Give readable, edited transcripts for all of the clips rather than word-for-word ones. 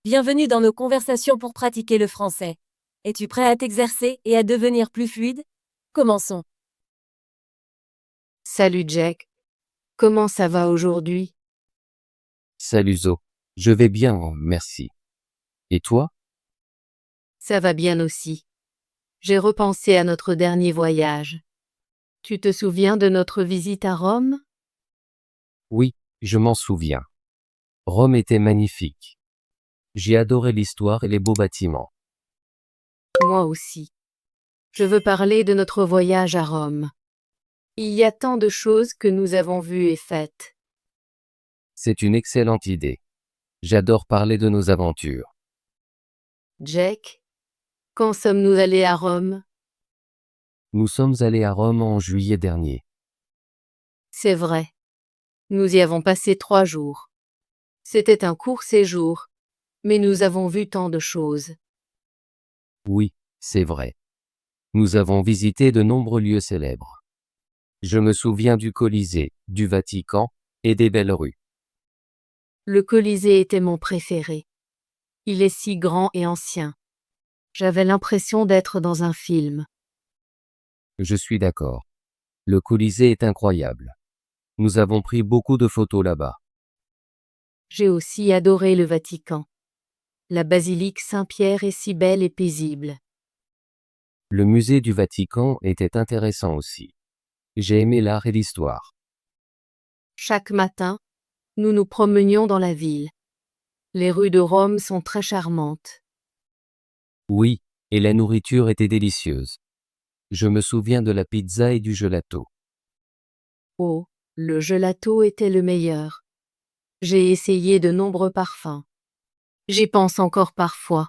Bienvenue dans nos conversations pour pratiquer le français. Es-tu prêt à t'exercer et à devenir plus fluide? Commençons. Salut Jack, comment ça va aujourd'hui? Salut Zo. Je vais bien, merci. Et toi? Ça va bien aussi. J'ai repensé à notre dernier voyage. Tu te souviens de notre visite à Rome? Oui, je m'en souviens. Rome était magnifique. J'ai adoré l'histoire et les beaux bâtiments. Moi aussi. Je veux parler de notre voyage à Rome. Il y a tant de choses que nous avons vues et faites. C'est une excellente idée. J'adore parler de nos aventures. Jack, quand sommes-nous allés à Rome? Nous sommes allés à Rome en juillet dernier. C'est vrai. Nous y avons passé 3 jours. C'était un court séjour, mais nous avons vu tant de choses. Oui, c'est vrai. Nous avons visité de nombreux lieux célèbres. Je me souviens du Colisée, du Vatican, et des belles rues. Le Colisée était mon préféré. Il est si grand et ancien. J'avais l'impression d'être dans un film. Je suis d'accord. Le Colisée est incroyable. Nous avons pris beaucoup de photos là-bas. J'ai aussi adoré le Vatican. La basilique Saint-Pierre est si belle et paisible. Le musée du Vatican était intéressant aussi. J'ai aimé l'art et l'histoire. Chaque matin, nous nous promenions dans la ville. Les rues de Rome sont très charmantes. Oui, et la nourriture était délicieuse. Je me souviens de la pizza et du gelato. Oh, le gelato était le meilleur. J'ai essayé de nombreux parfums. J'y pense encore parfois.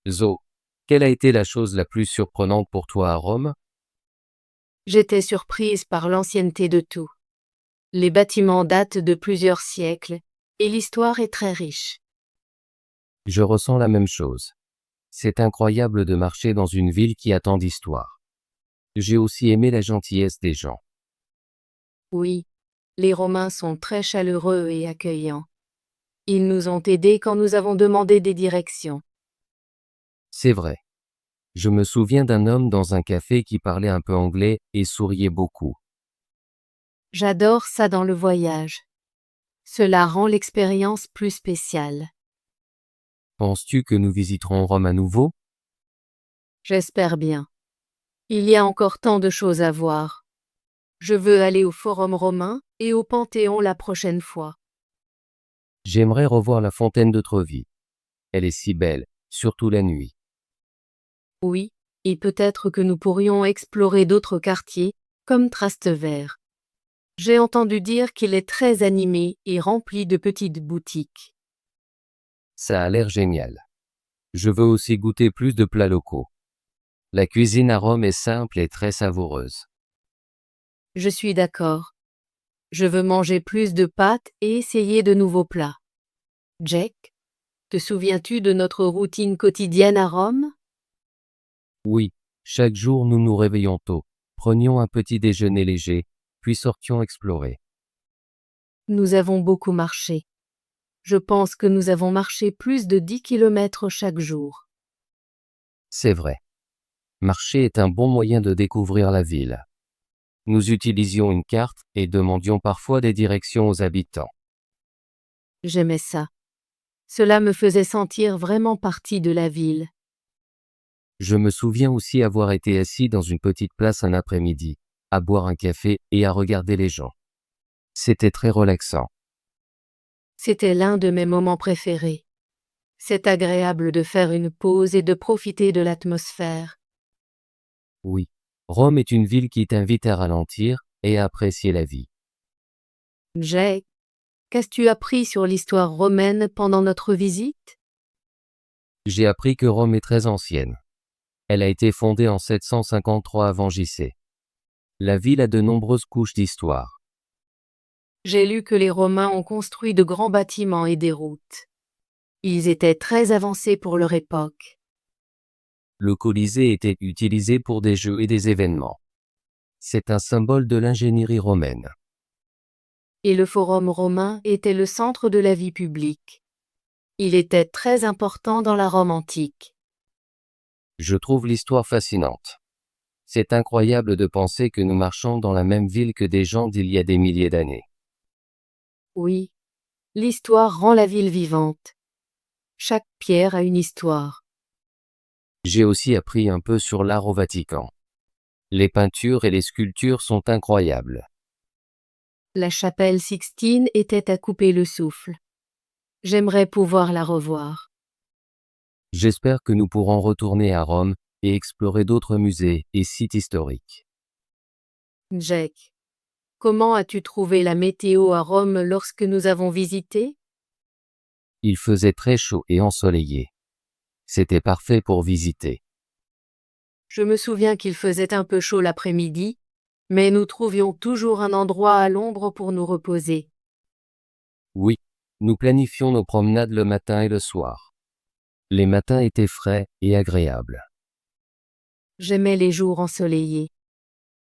Zo, quelle a été la chose la plus surprenante pour toi à Rome? J'étais surprise par l'ancienneté de tout. Les bâtiments datent de plusieurs siècles, et l'histoire est très riche. Je ressens la même chose. C'est incroyable de marcher dans une ville qui a tant d'histoire. J'ai aussi aimé la gentillesse des gens. Oui, les Romains sont très chaleureux et accueillants. Ils nous ont aidés quand nous avons demandé des directions. C'est vrai. Je me souviens d'un homme dans un café qui parlait un peu anglais et souriait beaucoup. J'adore ça dans le voyage. Cela rend l'expérience plus spéciale. Penses-tu que nous visiterons Rome à nouveau? J'espère bien. Il y a encore tant de choses à voir. Je veux aller au Forum romain et au Panthéon la prochaine fois. J'aimerais revoir la fontaine de Trevi. Elle est si belle, surtout la nuit. Oui, et peut-être que nous pourrions explorer d'autres quartiers, comme Trastevere. J'ai entendu dire qu'il est très animé et rempli de petites boutiques. Ça a l'air génial. Je veux aussi goûter plus de plats locaux. La cuisine à Rome est simple et très savoureuse. Je suis d'accord. Je veux manger plus de pâtes et essayer de nouveaux plats. Jack, te souviens-tu de notre routine quotidienne à Rome? Oui, chaque jour nous nous réveillons tôt, prenions un petit déjeuner léger, puis sortions explorer. Nous avons beaucoup marché. Je pense que nous avons marché plus de 10 kilomètres chaque jour. C'est vrai. Marcher est un bon moyen de découvrir la ville. Nous utilisions une carte et demandions parfois des directions aux habitants. J'aimais ça. Cela me faisait sentir vraiment partie de la ville. Je me souviens aussi avoir été assis dans une petite place un après-midi, à boire un café et à regarder les gens. C'était très relaxant. C'était l'un de mes moments préférés. C'est agréable de faire une pause et de profiter de l'atmosphère. Oui, Rome est une ville qui t'invite à ralentir et à apprécier la vie. Jack, qu'as-tu appris sur l'histoire romaine pendant notre visite? J'ai appris que Rome est très ancienne. Elle a été fondée en 753 avant JC. La ville a de nombreuses couches d'histoire. J'ai lu que les Romains ont construit de grands bâtiments et des routes. Ils étaient très avancés pour leur époque. Le Colisée était utilisé pour des jeux et des événements. C'est un symbole de l'ingénierie romaine. Et le Forum romain était le centre de la vie publique. Il était très important dans la Rome antique. Je trouve l'histoire fascinante. C'est incroyable de penser que nous marchons dans la même ville que des gens d'il y a des milliers d'années. Oui. L'histoire rend la ville vivante. Chaque pierre a une histoire. J'ai aussi appris un peu sur l'art au Vatican. Les peintures et les sculptures sont incroyables. La chapelle Sixtine était à couper le souffle. J'aimerais pouvoir la revoir. J'espère que nous pourrons retourner à Rome et explorer d'autres musées et sites historiques. Jack, comment as-tu trouvé la météo à Rome lorsque nous avons visité? Il faisait très chaud et ensoleillé. C'était parfait pour visiter. Je me souviens qu'il faisait un peu chaud l'après-midi, mais nous trouvions toujours un endroit à l'ombre pour nous reposer. Oui, nous planifions nos promenades le matin et le soir. Les matins étaient frais et agréables. J'aimais les jours ensoleillés.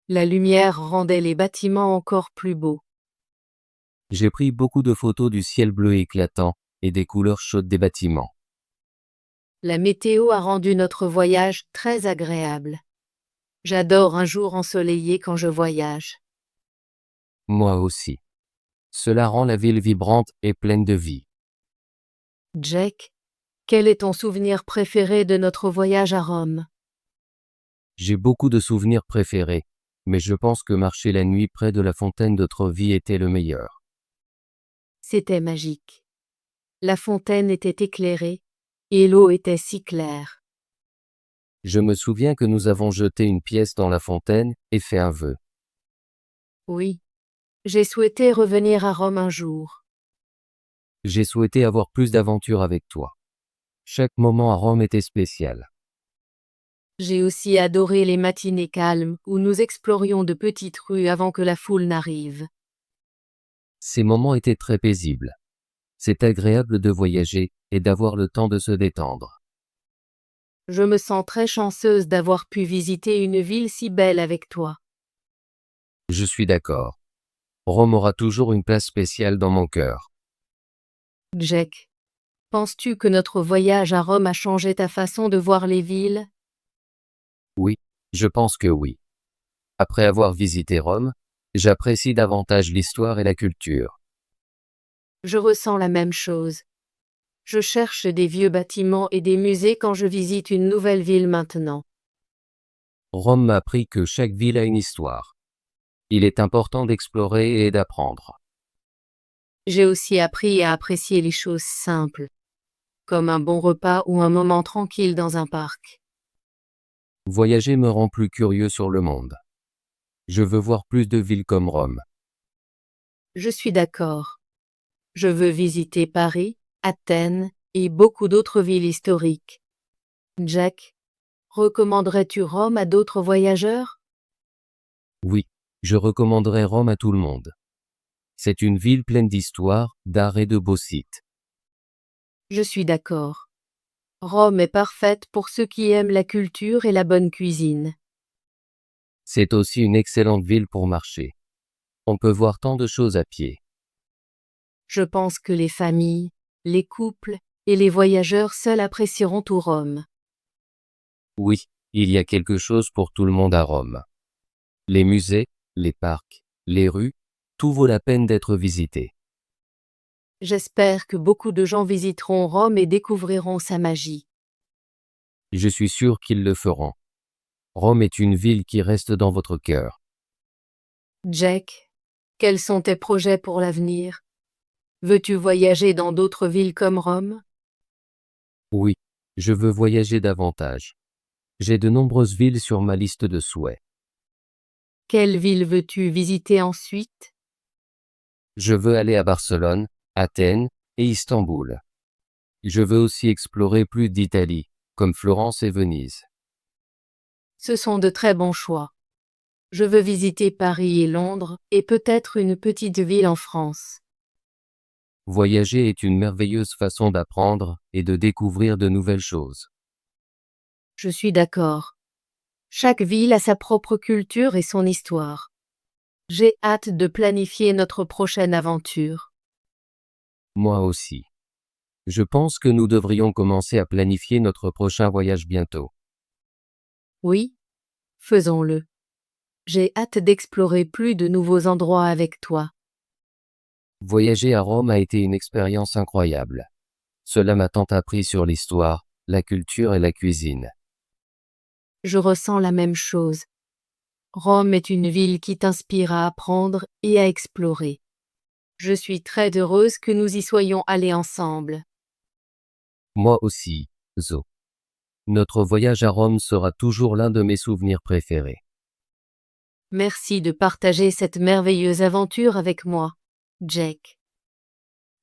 La lumière rendait les bâtiments encore plus beaux. J'ai pris beaucoup de photos du ciel bleu éclatant et des couleurs chaudes des bâtiments. La météo a rendu notre voyage très agréable. J'adore un jour ensoleillé quand je voyage. Moi aussi. Cela rend la ville vibrante et pleine de vie. Jack, quel est ton souvenir préféré de notre voyage à Rome? J'ai beaucoup de souvenirs préférés, mais je pense que marcher la nuit près de la fontaine de Trevi était le meilleur. C'était magique. La fontaine était éclairée, et l'eau était si claire. Je me souviens que nous avons jeté une pièce dans la fontaine et fait un vœu. Oui. J'ai souhaité revenir à Rome un jour. J'ai souhaité avoir plus d'aventures avec toi. Chaque moment à Rome était spécial. J'ai aussi adoré les matinées calmes où nous explorions de petites rues avant que la foule n'arrive. Ces moments étaient très paisibles. C'est agréable de voyager et d'avoir le temps de se détendre. Je me sens très chanceuse d'avoir pu visiter une ville si belle avec toi. Je suis d'accord. Rome aura toujours une place spéciale dans mon cœur. Jack, penses-tu que notre voyage à Rome a changé ta façon de voir les villes? Oui, je pense que oui. Après avoir visité Rome, j'apprécie davantage l'histoire et la culture. Je ressens la même chose. Je cherche des vieux bâtiments et des musées quand je visite une nouvelle ville maintenant. Rome m'a appris que chaque ville a une histoire. Il est important d'explorer et d'apprendre. J'ai aussi appris à apprécier les choses simples, comme un bon repas ou un moment tranquille dans un parc. Voyager me rend plus curieux sur le monde. Je veux voir plus de villes comme Rome. Je suis d'accord. Je veux visiter Paris, Athènes et beaucoup d'autres villes historiques. Jack, recommanderais-tu Rome à d'autres voyageurs? Oui, je recommanderais Rome à tout le monde. C'est une ville pleine d'histoire, d'art et de beaux sites. Je suis d'accord. Rome est parfaite pour ceux qui aiment la culture et la bonne cuisine. C'est aussi une excellente ville pour marcher. On peut voir tant de choses à pied. Je pense que les familles, les couples et les voyageurs seuls apprécieront tout Rome. Oui, il y a quelque chose pour tout le monde à Rome. Les musées, les parcs, les rues, tout vaut la peine d'être visité. J'espère que beaucoup de gens visiteront Rome et découvriront sa magie. Je suis sûr qu'ils le feront. Rome est une ville qui reste dans votre cœur. Jack, quels sont tes projets pour l'avenir? Veux-tu voyager dans d'autres villes comme Rome? Oui, je veux voyager davantage. J'ai de nombreuses villes sur ma liste de souhaits. Quelle ville veux-tu visiter ensuite? Je veux aller à Barcelone, Athènes et Istanbul. Je veux aussi explorer plus d'Italie, comme Florence et Venise. Ce sont de très bons choix. Je veux visiter Paris et Londres et peut-être une petite ville en France. Voyager est une merveilleuse façon d'apprendre et de découvrir de nouvelles choses. Je suis d'accord. Chaque ville a sa propre culture et son histoire. J'ai hâte de planifier notre prochaine aventure. Moi aussi. Je pense que nous devrions commencer à planifier notre prochain voyage bientôt. Oui, faisons-le. J'ai hâte d'explorer plus de nouveaux endroits avec toi. Voyager à Rome a été une expérience incroyable. Cela m'a tant appris sur l'histoire, la culture et la cuisine. Je ressens la même chose. Rome est une ville qui t'inspire à apprendre et à explorer. Je suis très heureuse que nous y soyons allés ensemble. Moi aussi, Zo. Notre voyage à Rome sera toujours l'un de mes souvenirs préférés. Merci de partager cette merveilleuse aventure avec moi, Jack.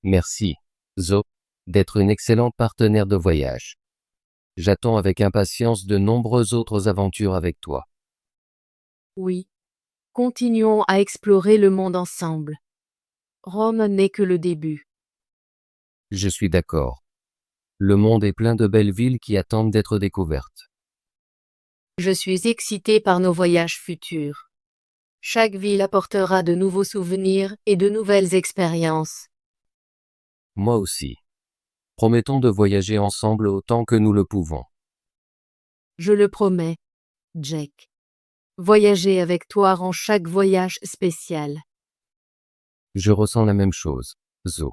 Merci, Zo, d'être une excellente partenaire de voyage. J'attends avec impatience de nombreuses autres aventures avec toi. Oui. Continuons à explorer le monde ensemble. Rome n'est que le début. Je suis d'accord. Le monde est plein de belles villes qui attendent d'être découvertes. Je suis excitée par nos voyages futurs. Chaque ville apportera de nouveaux souvenirs et de nouvelles expériences. Moi aussi. Promettons de voyager ensemble autant que nous le pouvons. Je le promets, Jack. Voyager avec toi rend chaque voyage spécial. Je ressens la même chose, Zo.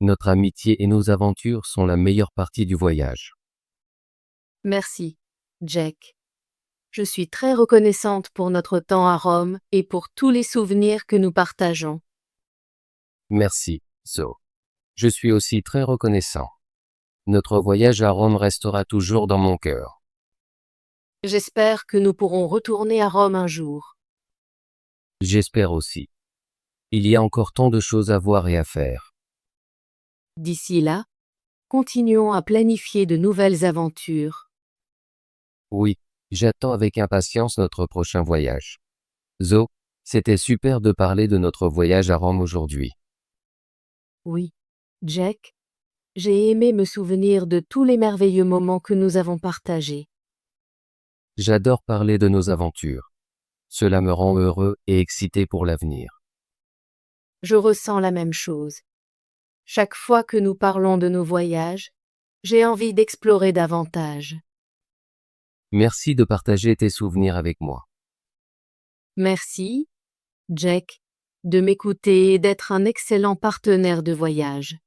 Notre amitié et nos aventures sont la meilleure partie du voyage. Merci, Jack. Je suis très reconnaissante pour notre temps à Rome et pour tous les souvenirs que nous partageons. Merci, Zo. Je suis aussi très reconnaissant. Notre voyage à Rome restera toujours dans mon cœur. J'espère que nous pourrons retourner à Rome un jour. J'espère aussi. Il y a encore tant de choses à voir et à faire. D'ici là, continuons à planifier de nouvelles aventures. Oui, j'attends avec impatience notre prochain voyage. Zo, c'était super de parler de notre voyage à Rome aujourd'hui. Oui, Jack, j'ai aimé me souvenir de tous les merveilleux moments que nous avons partagés. J'adore parler de nos aventures. Cela me rend heureux et excité pour l'avenir. Je ressens la même chose. Chaque fois que nous parlons de nos voyages, j'ai envie d'explorer davantage. Merci de partager tes souvenirs avec moi. Merci, Jack, de m'écouter et d'être un excellent partenaire de voyage.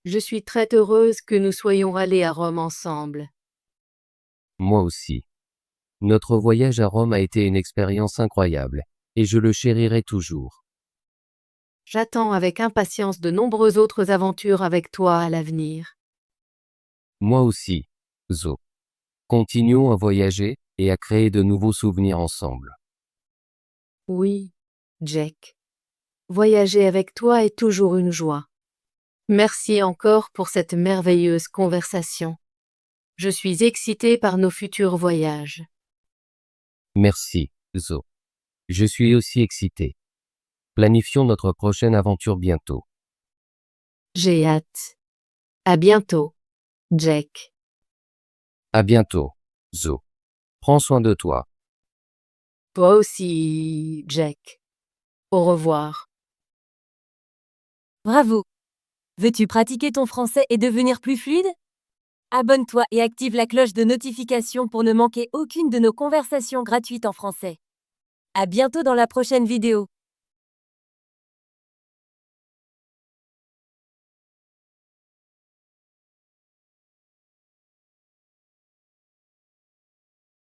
Je suis très heureuse que nous soyons allés à Rome ensemble. Moi aussi. Notre voyage à Rome a été une expérience incroyable, et je le chérirai toujours. J'attends avec impatience de nombreuses autres aventures avec toi à l'avenir. Moi aussi, Zo. Continuons à voyager et à créer de nouveaux souvenirs ensemble. Oui, Jack. Voyager avec toi est toujours une joie. Merci encore pour cette merveilleuse conversation. Je suis excitée par nos futurs voyages. Merci, Zo. Je suis aussi excité. Planifions notre prochaine aventure bientôt. J'ai hâte. À bientôt, Jack. À bientôt, Zo. Prends soin de toi. Toi aussi, Jack. Au revoir. Bravo! Veux-tu pratiquer ton français et devenir plus fluide? Abonne-toi et active la cloche de notification pour ne manquer aucune de nos conversations gratuites en français. À bientôt dans la prochaine vidéo.